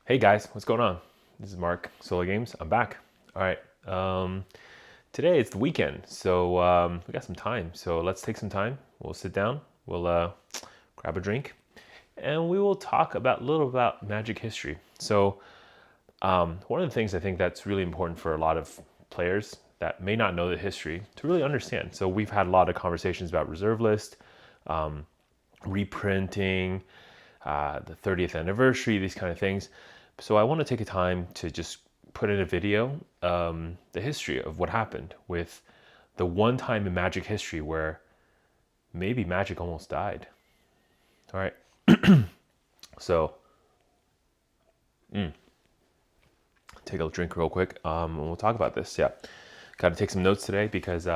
Hey guys, what's going on? This is Mark, Solar Games. I'm back. All right. Today it's the weekend, so we got some time. So let's take some time. We'll sit down. We'll grab a drink, and we will talk about a little about Magic history. So one of the things I think that's really important for a lot of players that may not know the history to really understand. So we've had a lot of conversations about reserve list, reprinting, the 30th anniversary, these kind of things. So I want to take a time to just put in a video, the history of what happened with the one time in Magic history where maybe Magic almost died. All right. So take a drink real quick, and we'll talk about this. Yeah. Got to take some notes today because,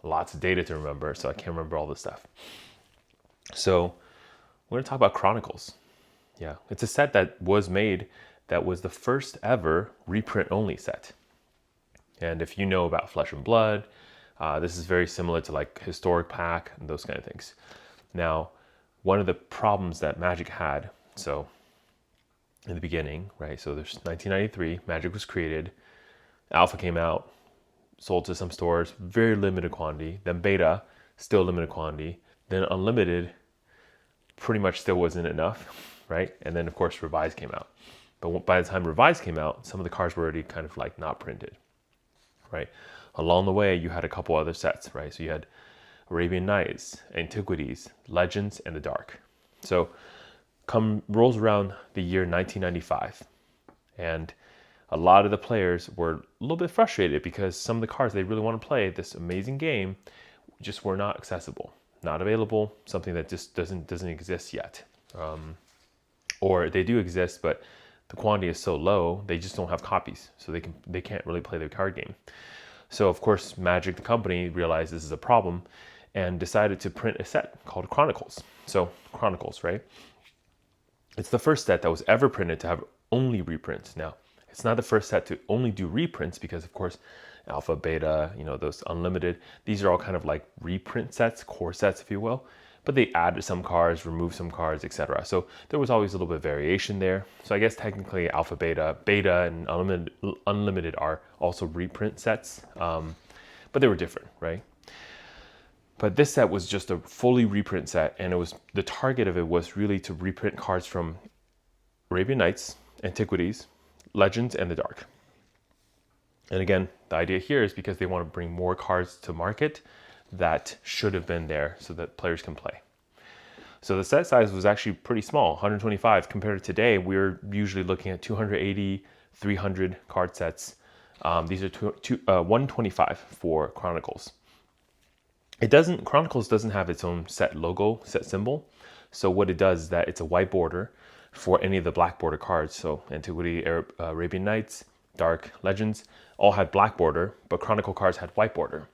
lots of data to remember, so I can't remember all this stuff. So we're going to talk about Chronicles. Yeah, it's a set that was made that was the first ever reprint only set. And if you know about Flesh and Blood, this is very similar to like Historic Pack and those kind of things. Now, one of the problems that Magic had, so in the beginning, right? So there's 1993, Magic was created, Alpha came out, sold to some stores, very limited quantity. Then Beta, still limited quantity. Then Unlimited, pretty much still wasn't enough, right? And then of course Revised came out. But by the time Revised came out, some of the cards were already kind of like not printed, right? Along the way, you had a couple other sets, right? So you had Arabian Nights, Antiquities, Legends, and the Dark. So rolls around the year 1995, and a lot of the players were a little bit frustrated because some of the cards they really want to play this amazing game just were not accessible, not available, something that just doesn't exist yet. Or they do exist, but the quantity is so low, they just don't have copies, so they can't really play the card game. So of course, Magic, the company, realized this is a problem and decided to print a set called Chronicles. So Chronicles, right? It's the first set that was ever printed to have only reprints. Now, it's not the first set to only do reprints because, of course, Alpha, Beta, those Unlimited, these are all kind of like reprint sets, core sets, if you will. But they added some cards, removed some cards, etc. So there was always a little bit of variation there. So I guess technically Alpha, Beta, and Unlimited are also reprint sets, but they were different, right? But this set was just a fully reprint set, and the target of it was really to reprint cards from Arabian Nights, Antiquities, Legends, and the Dark. And again, the idea here is because they want to bring more cards to market that should have been there so that players can play. So the set size was actually pretty small, 125. Compared to today, we're usually looking at 280, 300 card sets. These are 125 for Chronicles. Chronicles doesn't have its own set logo, set symbol. So what it does is that it's a white border for any of the black border cards. So Antiquity, Arabian Nights, Dark, Legends all had black border, but Chronicle cards had white border.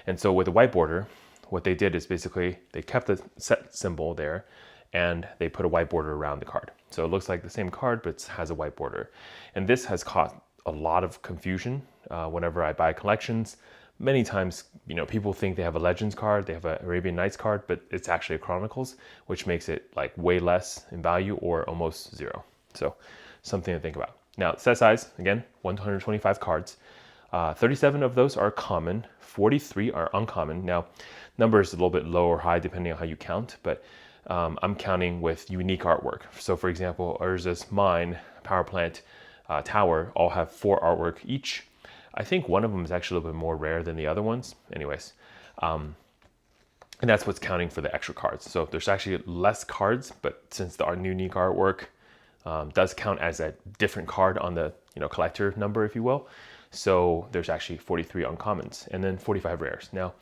And so with the white border, what they did is basically they kept the set symbol there and they put a white border around the card. So it looks like the same card, but it has a white border. And this has caused a lot of confusion whenever I buy collections. Many times, people think they have a Legends card, they have an Arabian Nights card, but it's actually a Chronicles, which makes it like way less in value or almost zero. So something to think about. Now, set size, again, 125 cards. 37 of those are common, 43 are uncommon. Now, number is a little bit low or high depending on how you count, but I'm counting with unique artwork. So for example, Urza's Mine, Power Plant, Tower all have 4 artwork each. I think one of them is actually a little bit more rare than the other ones. Anyways, and that's what's counting for the extra cards. So there's actually less cards, but since the unique artwork does count as a different card on the collector number, if you will. So there's actually 43 uncommons and then 45 rares. Now,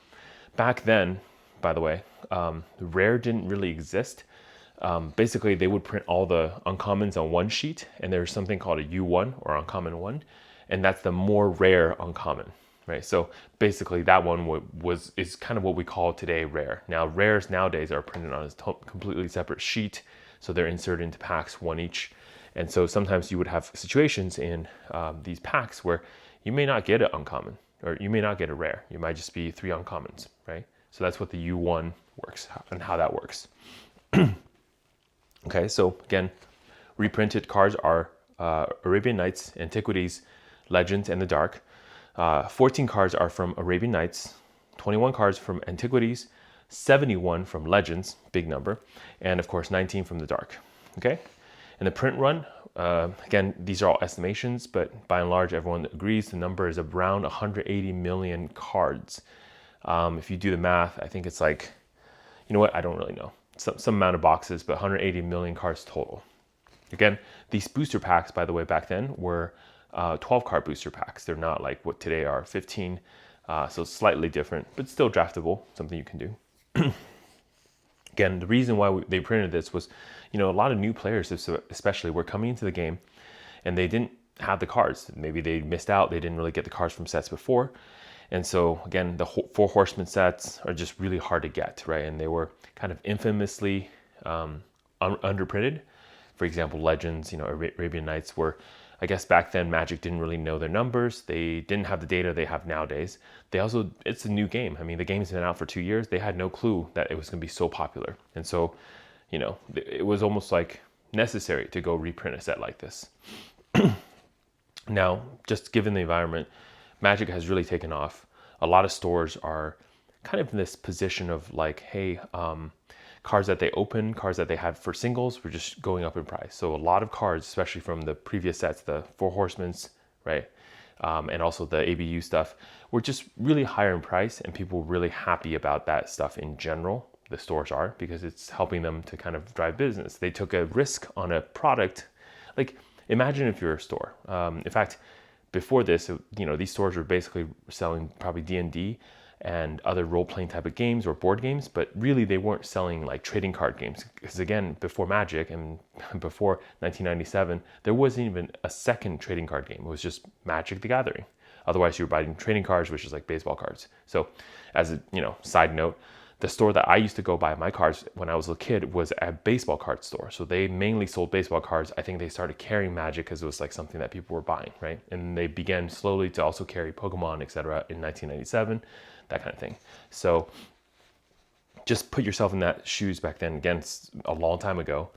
back then, by the way, rare didn't really exist. Basically, they would print all the uncommons on one sheet, and there's something called a U1 or uncommon one, and that's the more rare uncommon, right? So basically, that one is kind of what we call today rare. Now, rares nowadays are printed on a completely separate sheet, so they're inserted into packs, one each. And so sometimes you would have situations in these packs where you may not get an uncommon, or you may not get a rare. You might just be 3 uncommons, right? So that's what the U1 works and how that works. Okay, so again, reprinted cards are Arabian Nights, Antiquities, Legends, and the Dark. 14 cards are from Arabian Nights, 21 cards from Antiquities, 71 from Legends, big number, and of course 19 from the Dark. Okay? In the print run, again, these are all estimations, but by and large, everyone agrees the number is around 180 million cards. If you do the math, I think it's like, you know what, I don't really know. Some amount of boxes, but 180 million cards total. Again, these booster packs, by the way, back then were 12 card booster packs. They're not like what today are 15, so slightly different, but still draftable, something you can do. Again, the reason why they printed this was, a lot of new players especially were coming into the game and they didn't have the cards. Maybe they missed out. They didn't really get the cards from sets before. And so again, the Four Horsemen sets are just really hard to get, right? And they were kind of infamously underprinted. For example, Legends, Arabian Nights were, I guess back then Magic didn't really know their numbers. They didn't have the data they have nowadays. It's a new game. I mean, the game's been out for 2 years. They had no clue that it was going to be so popular. And so, it was almost like necessary to go reprint a set like this. Now, just given the environment, Magic has really taken off. A lot of stores are kind of in this position of like, hey, cards that they open, cards that they had for singles were just going up in price. So a lot of cards, especially from the previous sets, the Four Horsemen, right? And also the ABU stuff, were just really higher in price, and people were really happy about that stuff in general. The stores are, because it's helping them to kind of drive business. They took a risk on a product. Like, imagine if you're a store. In fact, before this, these stores were basically selling probably D&D and other role-playing type of games or board games, but really they weren't selling like trading card games. Because again, before Magic and before 1997, there wasn't even a second trading card game. It was just Magic the Gathering. Otherwise, you were buying trading cards, which is like baseball cards. So as a side note, the store that I used to go buy my cards when I was a kid was a baseball card store. So they mainly sold baseball cards. I think they started carrying Magic because it was like something that people were buying, right? And they began slowly to also carry Pokemon, etc. in 1997, that kind of thing. So just put yourself in that shoes back then. Again, it's a long time ago,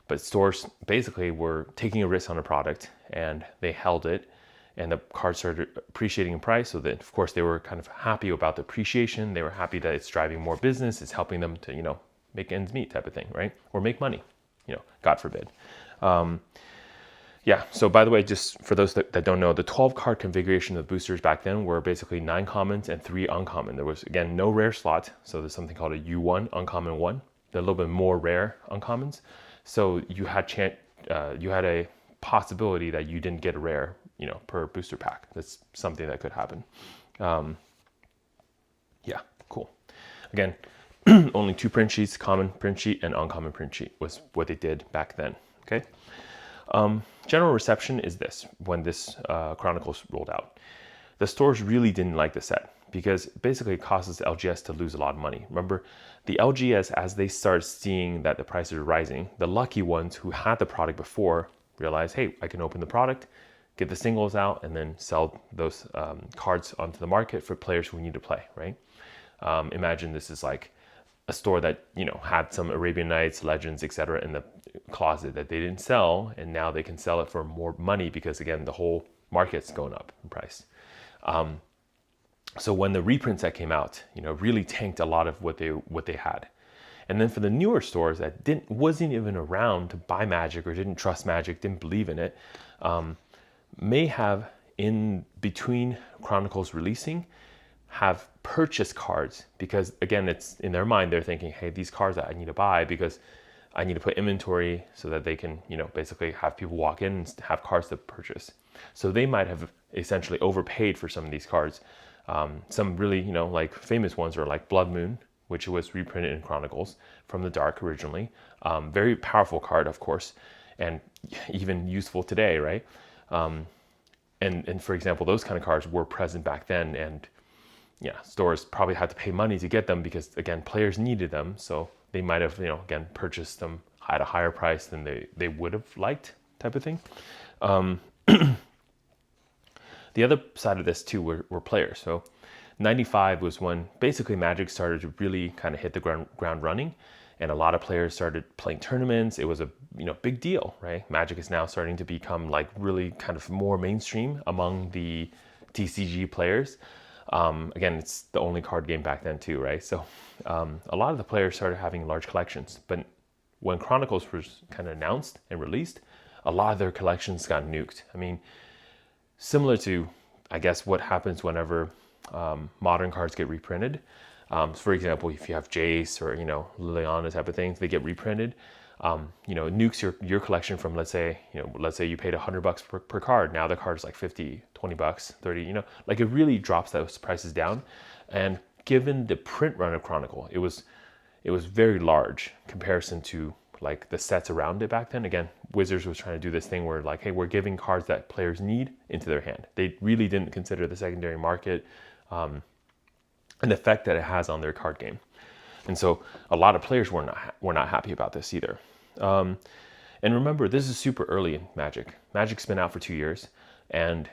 but stores basically were taking a risk on a product and they held it. And the cards started appreciating in price. So that, of course, they were kind of happy about the appreciation. They were happy that it's driving more business. It's helping them to, make ends meet type of thing, right? Or make money, God forbid. So by the way, just for those that don't know, the 12 card configuration of the boosters back then were basically 9 commons and 3 uncommon. There was, again, no rare slot. So there's something called a U1, uncommon 1. They're a little bit more rare uncommons. So you had a possibility that you didn't get a rare, per booster pack. That's something that could happen. Cool. Again, only 2 print sheets, common print sheet and uncommon print sheet was what they did back then. Okay. General reception is this when this Chronicles rolled out. The stores really didn't like the set because basically it causes LGS to lose a lot of money. Remember, the LGS, as they start seeing that the prices are rising, the lucky ones who had the product before realize, hey, I can open the product, get the singles out, and then sell those cards onto the market for players who need to play, right? Imagine this is like a store that, had some Arabian Nights, Legends, etc. in the closet that they didn't sell, and now they can sell it for more money because, again, the whole market's going up in price. So when the reprints that came out, really tanked a lot of what they had. And then for the newer stores that wasn't even around to buy Magic or didn't trust Magic, didn't believe in it, may have, in between Chronicles releasing, have purchased cards because, again, it's in their mind, they're thinking, hey, these cards that I need to buy because I need to put inventory so that they can, basically have people walk in and have cards to purchase. So they might have essentially overpaid for some of these cards. Some really, like famous ones are like Blood Moon, which was reprinted in Chronicles from the Dark originally. Very powerful card, of course, and even useful today, right? And for example, those kind of cards were present back then, and stores probably had to pay money to get them because, again, players needed them. So they might have, again, purchased them at a higher price than they would have liked, type of thing. The other side of this too were players. So 95 was when basically Magic started to really kind of hit the ground running. and a lot of players started playing tournaments. It was a big deal, right? Magic is now starting to become like really kind of more mainstream among the TCG players. Again, it's the only card game back then too, right? So a lot of the players started having large collections, but when Chronicles was kind of announced and released, a lot of their collections got nuked. I mean, similar to, I guess, what happens whenever modern cards get reprinted. For example, if you have Jace or, Liliana type of things, they get reprinted. It nukes your collection from, let's say you paid $100 per card. Now the card is like 50, 20 bucks, 30, like it really drops those prices down. And given the print run of Chronicle, it was very large comparison to like the sets around it back then. Again, Wizards was trying to do this thing where like, hey, we're giving cards that players need into their hand. They really didn't consider the secondary market, and the effect that it has on their card game. And so a lot of players were not happy about this either. And remember, this is super early in Magic. Magic's been out for 2 years, and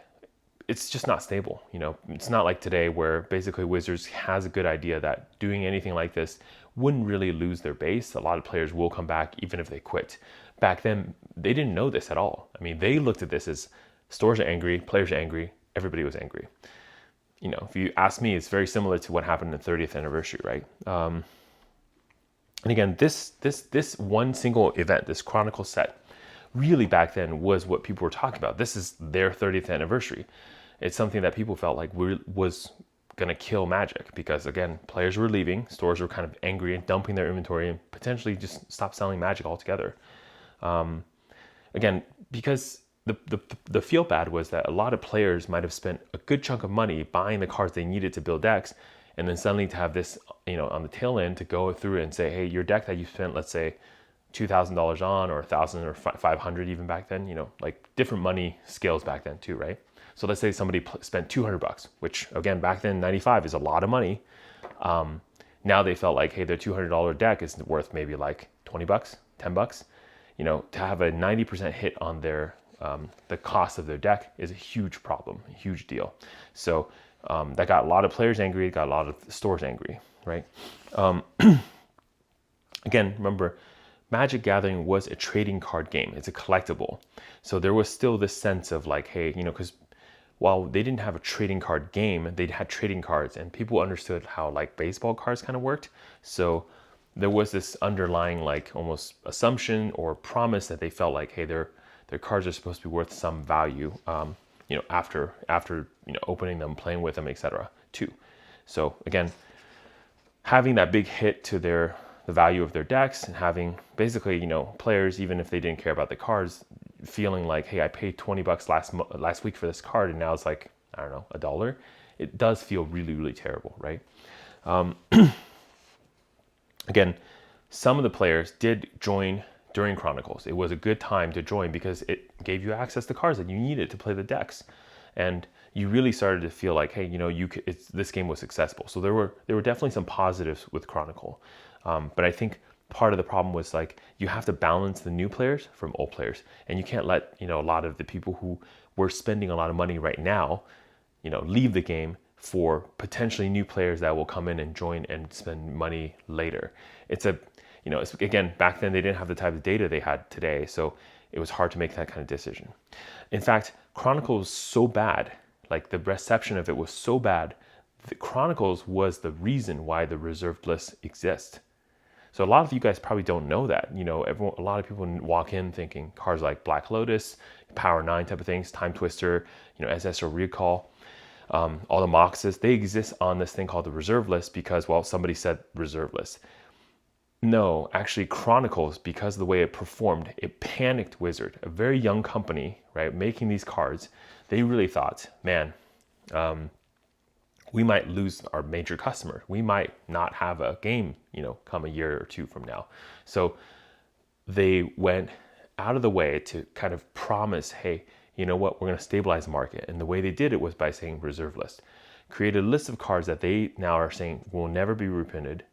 it's just not stable. It's not like today where basically Wizards has a good idea that doing anything like this wouldn't really lose their base. A lot of players will come back even if they quit. Back then, they didn't know this at all. I mean, they looked at this as stores are angry, players are angry, everybody was angry. If you ask me, it's very similar to what happened in the 30th anniversary, right? And again, this one single event, this Chronicle set, really back then was what people were talking about. This is their 30th anniversary. It's something that people felt like was going to kill Magic because, again, players were leaving, stores were kind of angry and dumping their inventory and potentially just stop selling Magic altogether. Again, because the feel bad was that a lot of players might have spent a good chunk of money buying the cards they needed to build decks, and then suddenly to have this, on the tail end to go through and say, hey, your deck that you spent, let's say, $2,000 on, or $1,000 or $500 even back then, like different money scales back then too, right? So let's say somebody spent $200, which again, back then, 95 is a lot of money. Now they felt like, hey, their $200 deck is worth maybe like $20, $10. To have a 90% hit on their the cost of their deck is a huge problem, a huge deal. So that got a lot of players angry, it got a lot of stores angry, right? Again, remember, Magic Gathering was a trading card game. It's a collectible. So there was still this sense of like, hey, because while they didn't have a trading card game, they had trading cards, and people understood how like baseball cards kind of worked. So there was this underlying like almost assumption or promise that they felt like, hey, their cards are supposed to be worth some value, after opening them, playing with them, etc. too. So again, having that big hit to the value of their decks, and having basically, players, even if they didn't care about the cards, feeling like, hey, I paid $20 last week for this card, and now it's like, I don't know, $1. It does feel really, really terrible, right? Again, some of the players did join during Chronicles. It was a good time to join because it gave you access to cards that you needed to play the decks, and you really started to feel like, hey, this game was successful. So there were definitely some positives with Chronicle, but I think part of the problem was like you have to balance the new players from old players, and you can't let a lot of the people who were spending a lot of money right now, leave the game for potentially new players that will come in and join and spend money later. It's again, back then they didn't have the type of data they had today, so it was hard to make that kind of decision. In fact, Chronicles was so bad, like the reception of it was so bad, the Chronicles was the reason why the reserved list exists. So a lot of you guys probably don't know that. A lot of people walk in thinking cards like Black Lotus, Power 9 type of things, Time Twister, SS or Recall, all the Moxes, they exist on this thing called the reserve list because, well, somebody said reserve list. No, actually Chronicles, because of the way it performed, it panicked Wizard, a very young company, right, making these cards. They really thought, man, we might lose our major customer. We might not have a game, come a year or two from now. So they went out of the way to kind of promise, hey, you know what, we're going to stabilize the market. And the way they did it was by saying reserve list. Created a list of cards that they now are saying will never be reprinted.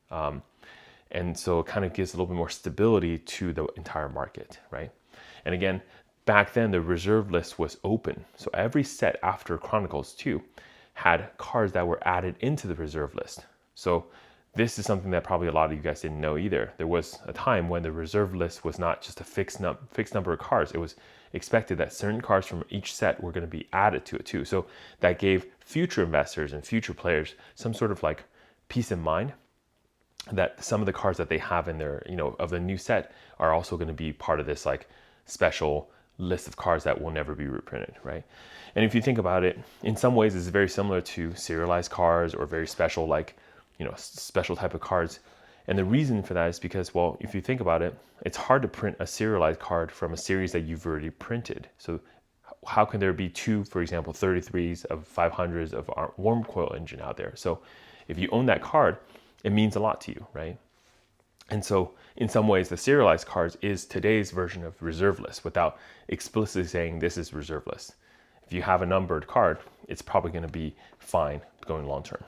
And so it kind of gives a little bit more stability to the entire market, right? And again, back then the reserve list was open. So every set after Chronicles 2 had cards that were added into the reserve list. So this is something that probably a lot of you guys didn't know either. There was a time when the reserve list was not just a fixed number of cards. It was expected that certain cards from each set were going to be added to it too. So that gave future investors and future players some sort of like peace of mind that some of the cards that they have in their, of the new set are also going to be part of this like special list of cards that will never be reprinted, right? And if you think about it, in some ways it's very similar to serialized cards or very special, like, special type of cards. And the reason for that is because, well, if you think about it, it's hard to print a serialized card from a series that you've already printed. So how can there be two, for example, 33s of 500s of our warm coil engine out there? So if you own that card, it means a lot to you, right? And so in some ways, the serialized cards is today's version of reserve list without explicitly saying this is reserve list. If you have a numbered card, it's probably going to be fine going long term.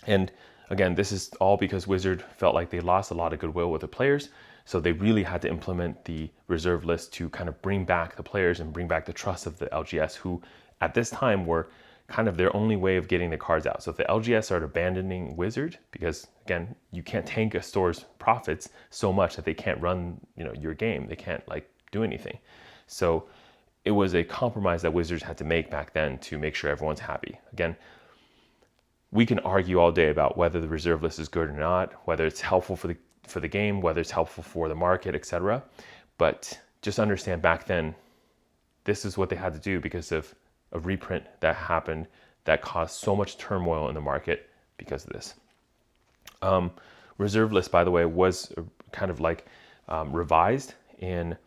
And again, this is all because Wizard felt like they lost a lot of goodwill with the players. So they really had to implement the reserve list to kind of bring back the players and bring back the trust of the LGS, who at this time were kind of their only way of getting the cards out. So if the LGS started abandoning Wizard, because again, you can't tank a store's profits so much that they can't run, your game. They can't like do anything. So it was a compromise that Wizards had to make back then to make sure everyone's happy. Again, we can argue all day about whether the reserve list is good or not, whether it's helpful for the game, whether it's helpful for the market, etc. But just understand back then, this is what they had to do because of a reprint that happened that caused so much turmoil in the market because of this. Reserve list, by the way, was kind of like revised in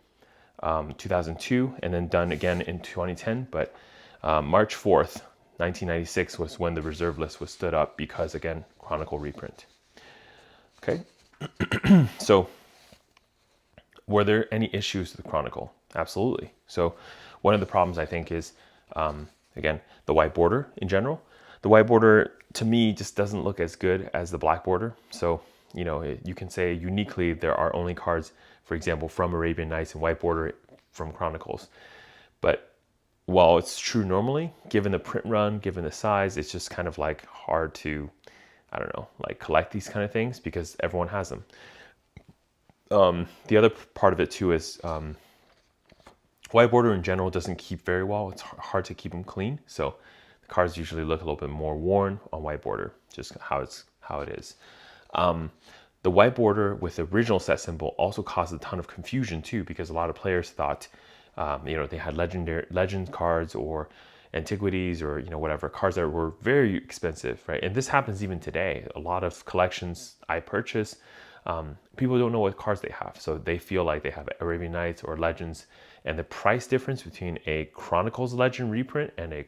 2002 and then done again in 2010. But March 4th, 1996 was when the reserve list was stood up because, again, Chronicle reprint. Okay, so were there any issues with the Chronicle? Absolutely. So one of the problems I think is, again, the white border in general. The white border to me just doesn't look as good as the black border. So, you can say uniquely there are only cards, for example, from Arabian Nights and white border from Chronicles. But while it's true normally, given the print run, given the size, it's just kind of like hard to, like collect these kind of things because everyone has them. The other part of it too is white border in general doesn't keep very well. It's hard to keep them clean. So the cards usually look a little bit more worn on white border, just how it is. The white border with the original set symbol also caused a ton of confusion too, because a lot of players thought, they had legend cards or antiquities or, whatever, cards that were very expensive, right? And this happens even today. A lot of collections I purchase, people don't know what cards they have. So they feel like they have Arabian Nights or Legends, and the price difference between a Chronicles Legend reprint and a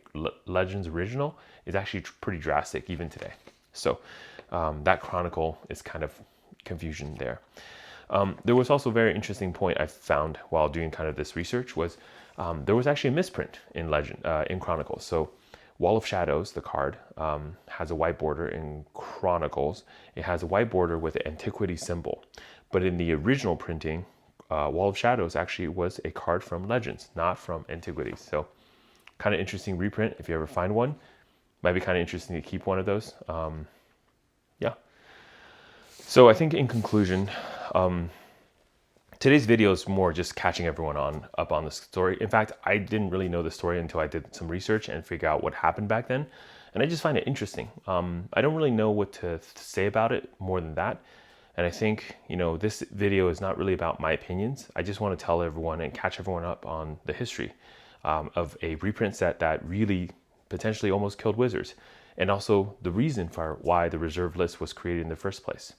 Legends original is actually pretty drastic even today. So that Chronicle is kind of confusion there. There was also a very interesting point I found while doing kind of this research was there was actually a misprint in in Chronicles. So Wall of Shadows, the card, has a white border in Chronicles. It has a white border with the antiquity symbol. But in the original printing, Wall of Shadows actually was a card from Legends, not from Antiquities. So kind of interesting reprint. If you ever find one, might be kind of interesting to keep one of those. Yeah. So I think in conclusion, today's video is more just catching everyone up on the story. In fact, I didn't really know the story until I did some research and figure out what happened back then. And I just find it interesting. I don't really know what to say about it more than that. And I think, this video is not really about my opinions. I just want to tell everyone and catch everyone up on the history of a reprint set that really potentially almost killed Wizards. And also the reason for why the reserve list was created in the first place.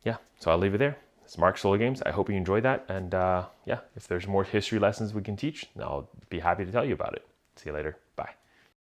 Yeah, so I'll leave it there. It's Mark Solar Games. I hope you enjoyed that. And yeah, if there's more history lessons we can teach, I'll be happy to tell you about it. See you later.